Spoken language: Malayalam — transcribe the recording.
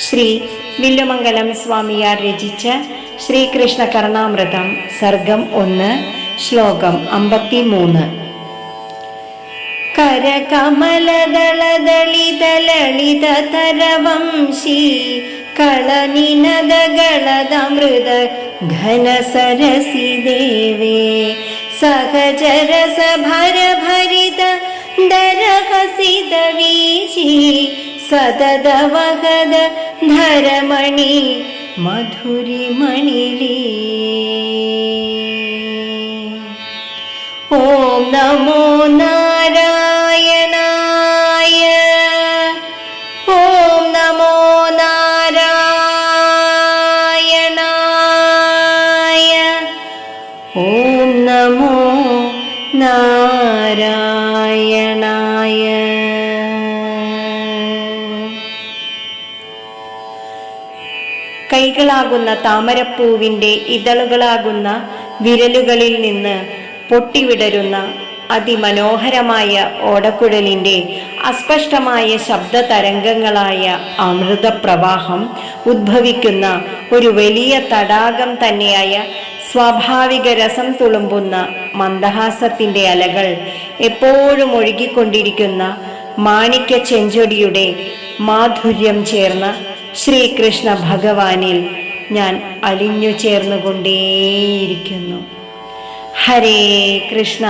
ശ്രീ വില്ലുമംഗലം സ്വാമിയാർ രചിച്ച ശ്രീകൃഷ്ണ കർണാമൃതം സർഗം 1 ശ്ലോകം 53. കരകമലദളദളിതലളിതതരവംശീ കളനിനദകളദമൃത ഘനസരസി ദേവേ സഹജരസഭരഭരിത ദരഹസിത വീചി സതതവഹദ ധരമണി മധുരിമണിലീ. ഓം നമോ നാരായണായ. ഓം നമോ നാരായണായ. ഓം നമോ നാരായണായ. കൈകളാകുന്ന താമരപ്പൂവിൻ്റെ ഇതളുകളാകുന്ന വിരലുകളിൽ നിന്ന് പൊട്ടിവിടരുന്ന അതിമനോഹരമായ ഓടക്കുഴലിൻ്റെ അസ്പഷ്ടമായ ശബ്ദ തരംഗങ്ങളായ അമൃതപ്രവാഹം ഉദ്ഭവിക്കുന്ന ഒരു വലിയ തടാകം തന്നെയായ സ്വാഭാവിക രസം തുളുമ്പുന്ന മന്ദഹാസത്തിൻ്റെ അലകൾ എപ്പോഴും ഒഴുകിക്കൊണ്ടിരിക്കുന്ന മാണിക്യ ചെഞ്ചൊടിയുടെ മാധുര്യം ചേർന്ന ശ്രീകൃഷ്ണ ഭഗവാനിൽ ഞാൻ അലിഞ്ഞു ചേർന്നുകൊണ്ടേയിരിക്കുന്നു. ഹരേ കൃഷ്ണ.